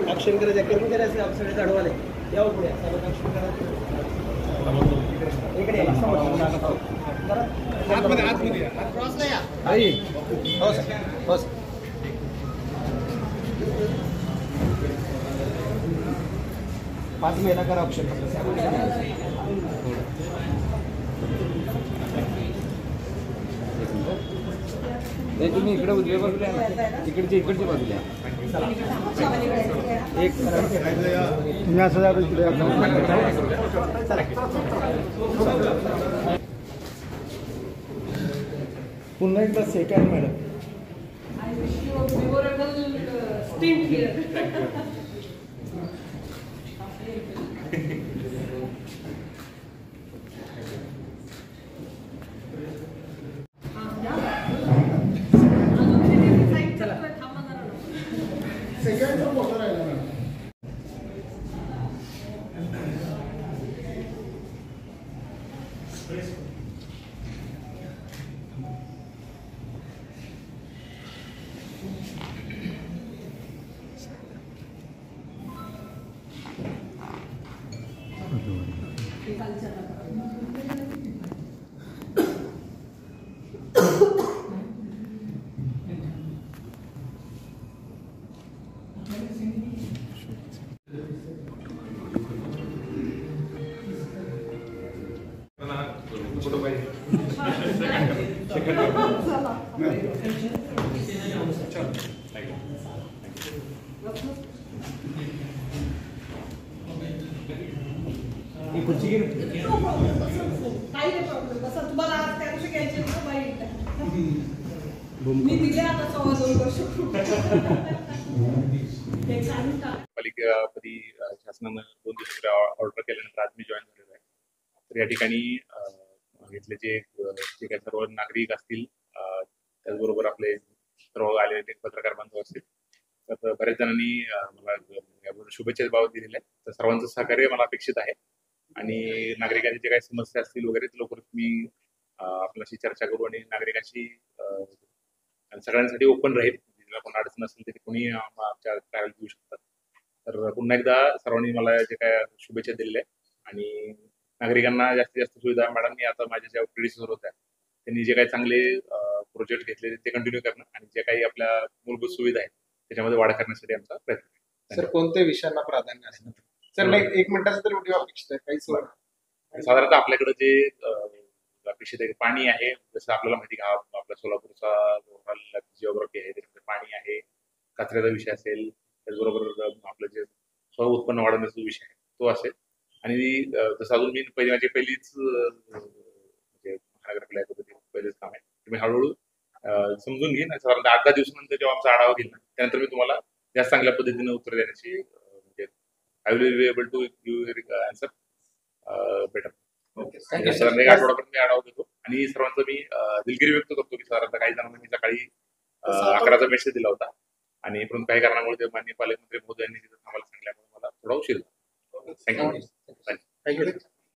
अक्षर करायचं कर्मचारी आप सगळे झाडवाले यावं पुढे अक्षर करा इकडे क्रॉस नाही हो सर हो सर पाच महिना करा ऑप्शन तुम्ही इकडे उजव्या बाजूला इकडची बाजूला एक तुम्ही असं पुन्हा एकदा सेकंड मॅडम पालिकापदी शासनानं 2 दिवस ऑर्डर केल्यानंतर आज मी जॉईन झालेलो आहे. तर या ठिकाणी इथले जे काही सर्व नागरिक असतील त्याचबरोबर आपले सर्व आलेले पत्रकार बांधव असतील तर बऱ्याच जणांनी मला याबरोबर शुभेच्छा बाबत दिलेल्या आहेत. तर सर्वांचं सहकार्य मला अपेक्षित आहे आणि नागरिकांची जे काही समस्या असतील वगैरे लवकरच मी आपल्याशी चर्चा करू आणि नागरिकांशी सगळ्यांसाठी ओपन राहील. ज्याला कोण अडचण असेल तरी कोणी आमच्या कार्यालयात येऊ शकतात. तर पुन्हा एकदा सर्वांनी मला जे काय शुभेच्छा दिलेल्या आहेत आणि नागरिकांना जास्तीत जास्त सुविधा मॅडमनी आता माझ्या ज्या प्रेडिसेसर होत्या त्यांनी जे काही चांगले प्रोजेक्ट घेतले ते कंटिन्यू करणं आणि जे काही आपल्या मूलभूत सुविधा आहेत त्याच्यामध्ये वाढ करण्यासाठी आमचा प्रयत्न आहे. सर कोणत्या विषयांना प्राधान्य असेल सर? एक मिनिटाचा तरी व्हिडिओ अपेक्षित आहे काही साधारणतः आपल्याकडे जे अपेक्षित आहे पाणी आहे. जसं आपल्याला माहिती का आपल्या सोलापूरचा जिओग्राफी आहे त्याच्यामध्ये पाणी आहे. कचऱ्याचा विषय असेल त्याचबरोबर आपलं जे स्व उत्पन्न वाढवण्याचा विषय आहे तो असेल आणि जसं अजून मी पहिलीच म्हणजे महानगरपालिका पहिलेच काम आहे तुम्ही हळूहळू समजून घेईन. साधारणतः 8-10 दिवसानंतर जेव्हा आमचा आढावा घेईल ना त्यानंतर मी तुम्हाला जास्त चांगल्या पद्धतीने उत्तर देण्याची म्हणजे I will be able to give answer better. साधारण 1 आठवड्यापर्यंत मी आढावा घेतो आणि सर्वांचं मी दिलगिरी व्यक्त करतो की साधारणतः काही जणांना मी सकाळी 11चा मेसेज दिला होता आणि परंतु काही कारणामुळे ते माननीय पालकमंत्री महोदयांनी तिथं थांबायला सांगितल्यामुळे मला थोडा उशीर झाला. थँक्यू.